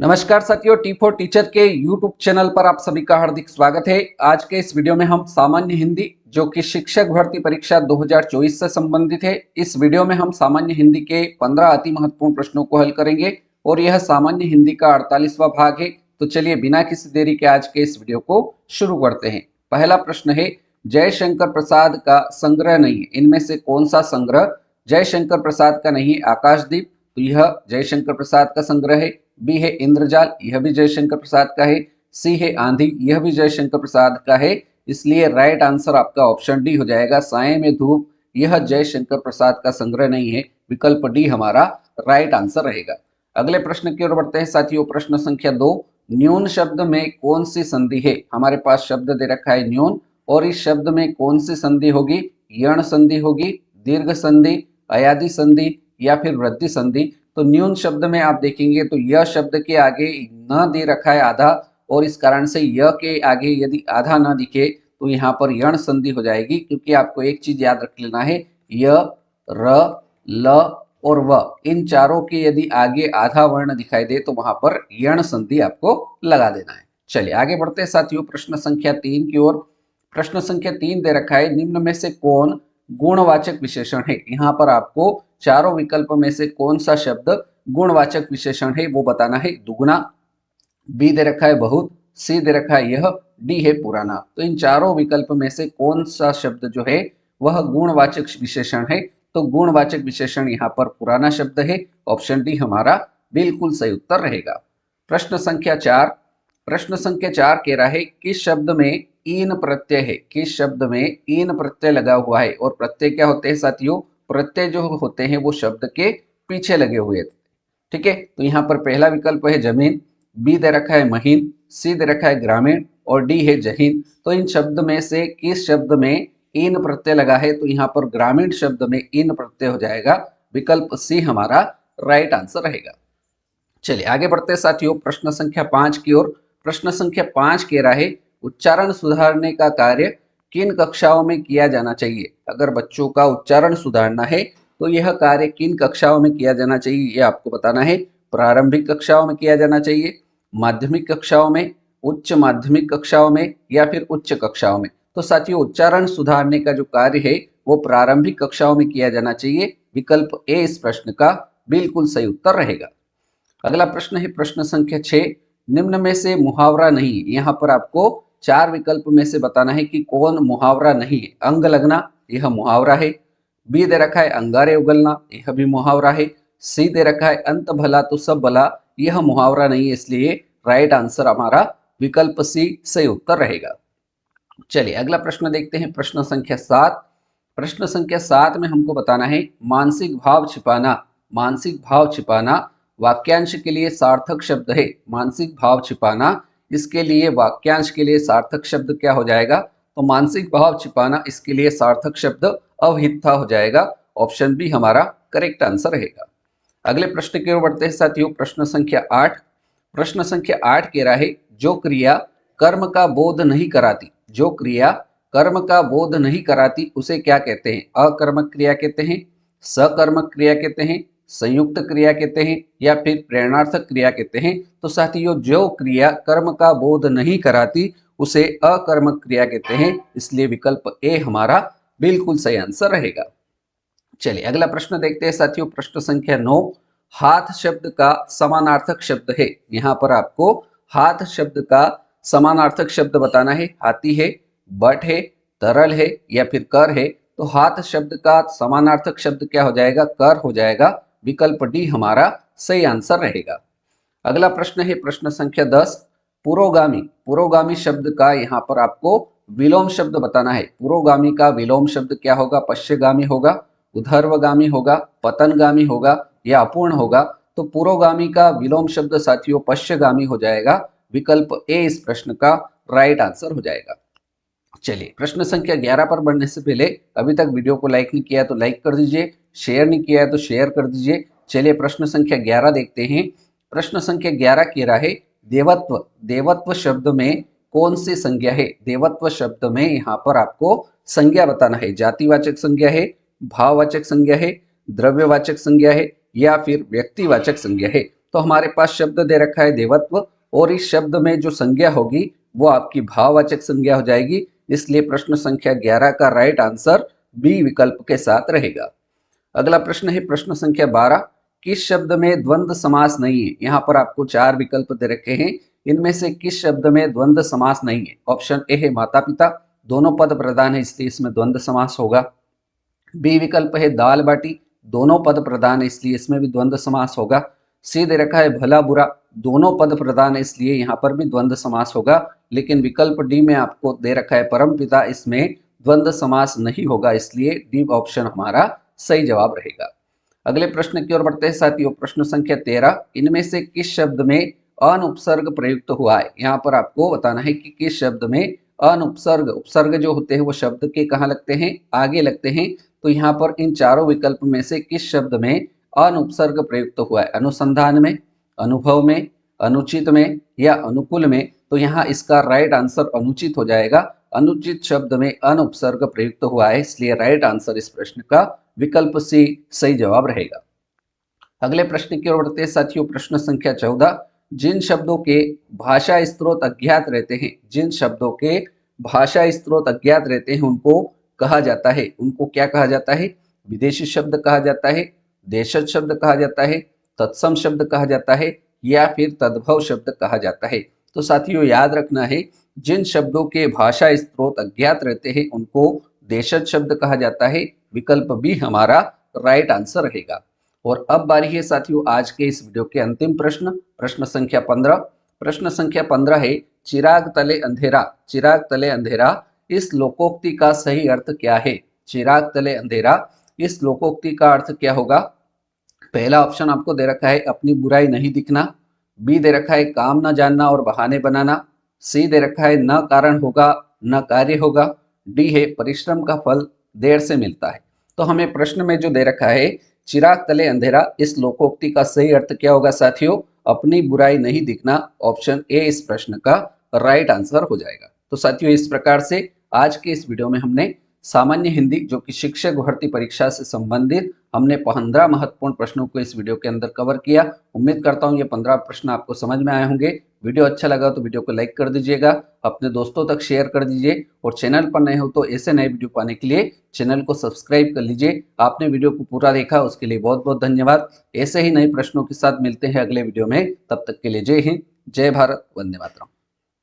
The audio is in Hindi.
नमस्कार साथियों, टी फॉर टीचर के यूट्यूब चैनल पर आप सभी का हार्दिक स्वागत है। आज के इस वीडियो में हम सामान्य हिंदी जो कि शिक्षक भर्ती परीक्षा 2024 से संबंधित है, इस वीडियो में हम सामान्य हिंदी के 15 अति महत्वपूर्ण प्रश्नों को हल करेंगे और यह सामान्य हिंदी का 48वां भाग है। तो चलिए बिना किसी देरी के आज के इस वीडियो को शुरू करते हैं। पहला प्रश्न है, जयशंकर प्रसाद का संग्रह नहीं है, इनमें से कौन सा संग्रह जयशंकर प्रसाद का नहीं है? आकाशदीप, तो यह जयशंकर प्रसाद का संग्रह है। बी है इंद्रजाल, यह भी जयशंकर प्रसाद का है। सी है आंधी, यह भी जयशंकर प्रसाद का है। इसलिए राइट आंसर आपका ऑप्शन डी हो जाएगा, साए में धूप। यह जयशंकर प्रसाद का संग्रह नहीं है, विकल्प डी हमारा राइट आंसर रहेगा। अगले प्रश्न की ओर बढ़ते हैं साथियों। प्रश्न संख्या 2, न्यून शब्द में कौन सी संधि है? हमारे पास शब्द दे रखा है न्यून, और इस शब्द में कौन सी संधि होगी? यण संधि होगी, दीर्घ संधि, अयादि संधि या फिर वृद्धि संधि। तो न्यून शब्द में आप देखेंगे तो यह शब्द के आगे न दे रखा है आधा, और इस कारण से य के आगे यदि आधा न दिखे तो यहाँ पर यण संधि हो जाएगी। क्योंकि आपको एक चीज याद रख लेना है, य, र, ल और व, इन चारों के यदि आगे आधा वर्ण दिखाई दे तो वहां पर यण संधि आपको लगा देना है। चलिए आगे बढ़ते हैं साथियों प्रश्न संख्या 3 की ओर। प्रश्न संख्या 3 दे रखा है, निम्न में से कौन गुणवाचक विशेषण है? यहाँ पर आपको चारों विकल्प में से कौन सा शब्द गुणवाचक विशेषण है वो बताना है। दुगुना, बी दे रखा है बहुत, सी दे रखा है यह, डी है पुराना। तो इन चारों विकल्प में से कौन सा शब्द जो है वह गुणवाचक विशेषण है? तो गुणवाचक विशेषण यहाँ पर पुराना शब्द है। ऑप्शन डी हमारा बिल्कुल सही उत्तर रहेगा। प्रश्न संख्या 4, प्रश्न संख्या 4 कह रहा है, किस शब्द में ईन प्रत्यय है? किस शब्द में ईन प्रत्यय लगा हुआ है? और प्रत्यय क्या होते हैं साथियों? प्रत्यय जो होते हैं वो शब्द के पीछे लगे हुए थे। ठीक है, तो यहाँ पर पहला विकल्प है जमीन, बी दे रखा है महीन, सी दे रखा है ग्रामीण और डी है जहीन। तो इन शब्द में से किस शब्द में ईन प्रत्यय लगा है? तो यहाँ पर ग्रामीण शब्द में ईन प्रत्यय हो जाएगा, विकल्प सी हमारा राइट आंसर रहेगा। चलिए आगे बढ़ते हैं साथियों प्रश्न संख्या 5 की ओर। प्रश्न संख्या 5 कह रहा है, उच्चारण सुधारने का कार्य किन कक्षाओं में किया जाना चाहिए? अगर बच्चों का उच्चारण सुधारना है तो यह कार्य किन कक्षाओं में किया जाना चाहिए, यह आपको बताना है। प्रारंभिक कक्षाओं में किया जाना चाहिए, माध्यमिक कक्षाओं में, उच्च माध्यमिक कक्षाओं में या फिर उच्च कक्षाओं में? तो साथियों उच्चारण सुधारने का जो कार्य है वो प्रारंभिक कक्षाओं में किया जाना चाहिए, विकल्प ए इस प्रश्न का बिल्कुल सही उत्तर रहेगा। अगला प्रश्न है प्रश्न संख्या 6, निम्न में से मुहावरा नहीं। यहाँ पर आपको चार विकल्प में से बताना है कि कौन मुहावरा नहीं है। अंग लगना, यह मुहावरा है। बी दे रखा है अंगारे उगलना, यह भी मुहावरा है। सी दे रखा है अंत भला तो सब भला, यह मुहावरा नहीं है, इसलिए राइट आंसर हमारा विकल्प सी सही उत्तर रहेगा। चलिए अगला प्रश्न देखते हैं प्रश्न संख्या 7। प्रश्न संख्या 7 में हमको बताना है, मानसिक भाव छिपाना। मानसिक भाव छिपाना वाक्यांश के लिए सार्थक शब्द है। मानसिक भाव छिपाना, इसके लिए वाक्यांश के लिए सार्थक शब्द क्या हो जाएगा? तो मानसिक भाव छिपाना, इसके लिए सार्थक शब्द अवहितता हो जाएगा। ऑप्शन बी हमारा करेक्ट आंसर रहेगा। अगले प्रश्न की ओर बढ़ते हैं साथियों प्रश्न संख्या 8। प्रश्न संख्या 8 कह रहा है, जो क्रिया कर्म का बोध नहीं कराती, जो क्रिया कर्म का बोध नहीं कराती उसे क्या कहते हैं? अकर्मक क्रिया कहते हैं, सकर्मक क्रिया कहते हैं, संयुक्त क्रिया कहते हैं या फिर प्रेरणार्थक क्रिया कहते हैं? तो साथियों जो क्रिया कर्म का बोध नहीं कराती उसे अकर्मक क्रिया कहते हैं, इसलिए विकल्प ए हमारा बिल्कुल सही आंसर रहेगा। चलिए अगला प्रश्न देखते हैं साथियों प्रश्न संख्या 9। हाथ शब्द का समानार्थक शब्द है। यहाँ पर आपको हाथ शब्द का समानार्थक शब्द बताना है। हाथी है, बट है, तरल है या फिर कर है? तो हाथ शब्द का समानार्थक शब्द क्या हो जाएगा? कर हो जाएगा, विकल्प डी हमारा सही आंसर रहेगा। अगला प्रश्न है प्रश्न संख्या 10। पुरोगामी, पुरोगामी शब्द का यहाँ पर आपको विलोम शब्द बताना है। पुरोगामी का विलोम शब्द क्या होगा? पश्चिगामी होगा, उधर्वगामी होगा, पतनगामी होगा या अपूर्ण होगा? तो पुरोगामी का विलोम शब्द साथियों पश्चिगामी हो जाएगा, विकल्प ए इस प्रश्न का राइट आंसर हो जाएगा। चलिए प्रश्न संख्या 11 पर बढ़ने से पहले अभी तक वीडियो को लाइक नहीं किया तो लाइक कर दीजिए, शेयर नहीं किया है तो शेयर कर दीजिए। चलिए प्रश्न संख्या 11 देखते हैं। प्रश्न संख्या 11 कह रहा है, देवत्व, देवत्व शब्द में कौन सी संज्ञा है? देवत्व शब्द में यहाँ पर आपको संज्ञा बताना है। जातिवाचक संज्ञा है, भाववाचक संज्ञा है, द्रव्यवाचक संज्ञा है या फिर व्यक्तिवाचक संज्ञा है? तो हमारे पास शब्द दे रखा है देवत्व, और इस शब्द में जो संज्ञा होगी वो आपकी भाववाचक संज्ञा हो जाएगी, इसलिए प्रश्न संख्या 11 का राइट आंसर बी विकल्प के साथ रहेगा। अगला प्रश्न है प्रश्न संख्या 12, किस शब्द में द्वंद्व समास नहीं है। यहाँ पर आपको 4 विकल्प दे रखे हैं, इनमें से किस शब्द में द्वंद्व समास नहीं है। ऑप्शन ए है माता पिता, दोनों पद प्रधान है इसलिए इसमें द्वंद्व समास होगा। बी विकल्प है दाल बाटी, दोनों पद प्रधान है इसलिए इसमें भी द्वंद्व समास होगा। सी दे रखा है भला बुरा, दोनों पद प्रधान है इसलिए यहाँ पर भी द्वंद्व समास होगा। लेकिन विकल्प डी में आपको दे रखा है परम पिता, इसमें द्वंद्व समास नहीं होगा, इसलिए डी ऑप्शन हमारा सही जवाब रहेगा। अगले प्रश्न की ओर बढ़ते हैं साथियों, प्रश्न संख्या 13, इनमें से किस शब्द में अनुपसर्ग प्रयुक्त हुआ है। यहाँ पर आपको बताना है कि किस शब्द में अनुपसर्ग, उपसर्ग जो होते हैं वो शब्द के कहाँ लगते हैं, आगे लगते हैं। तो यहाँ पर इन चारों विकल्प में से किस शब्द में अनुपसर्ग प्रयुक्त हुआ है। अनुसंधान में, अनुभव में, अनुचित में या अनुकूल में। तो यहाँ इसका राइट आंसर अनुचित हो जाएगा। अनुचित शब्द में अनुपसर्ग प्रयुक्त हुआ है, इसलिए राइट आंसर इस प्रश्न का विकल्प सी सही जवाब रहेगा। अगले प्रश्न की ओर बढ़ते हैं साथियों, प्रश्न संख्या 14, जिन शब्दों के भाषा स्त्रोत अज्ञात रहते हैं, जिन शब्दों के भाषा स्त्रोत अज्ञात रहते हैं उनको कहा जाता है, उनको क्या कहा जाता है। विदेशी शब्द कहा जाता है, देशज शब्द कहा जाता है, तत्सम शब्द कहा जाता है या फिर तद्भव शब्द कहा जाता है। तो साथियों याद रखना है, जिन शब्दों के भाषा स्त्रोत अज्ञात रहते हैं उनको देशज शब्द कहा जाता है। विकल्प बी हमारा राइट आंसर रहेगा। और अब बारी है साथियों आज के इस वीडियो के अंतिम प्रश्न, प्रश्न संख्या 15। प्रश्न संख्या 15 है, चिराग तले अंधेरा, चिराग तले अंधेरा इस लोकोक्ति का सही अर्थ क्या है। चिराग तले अंधेरा इस लोकोक्ति का अर्थ क्या होगा। पहला ऑप्शन आपको दे रखा है अपनी बुराई नहीं दिखना, बी दे रखा है काम न जानना और बहाने बनाना, सी दे रखा है न कारण होगा न कार्य होगा, डी है परिश्रम का फल देर से मिलता है। तो हमें प्रश्न में जो दे रखा है चिराग तले अंधेरा इस लोकोक्ति का सही अर्थ क्या होगा साथियों, अपनी बुराई नहीं दिखना। ऑप्शन ए इस प्रश्न का राइट आंसर हो जाएगा। तो साथियों इस प्रकार से आज के इस वीडियो में हमने सामान्य हिंदी जो कि शिक्षक भर्ती परीक्षा से संबंधित हमने 15 महत्वपूर्ण प्रश्नों को इस वीडियो के अंदर कवर किया। उम्मीद करता हूं ये 15 प्रश्न आपको समझ में आए होंगे। वीडियो अच्छा लगा तो वीडियो को लाइक कर दीजिएगा, अपने दोस्तों तक शेयर कर दीजिए, और चैनल पर नए हो तो ऐसे नए वीडियो पाने के लिए चैनल को सब्सक्राइब कर लीजिए। आपने वीडियो को पूरा देखा उसके लिए बहुत बहुत धन्यवाद। ऐसे ही नए प्रश्नों के साथ मिलते हैं अगले वीडियो में, तब तक के लिए जय हिंद, जय भारत, वंदे मातरम।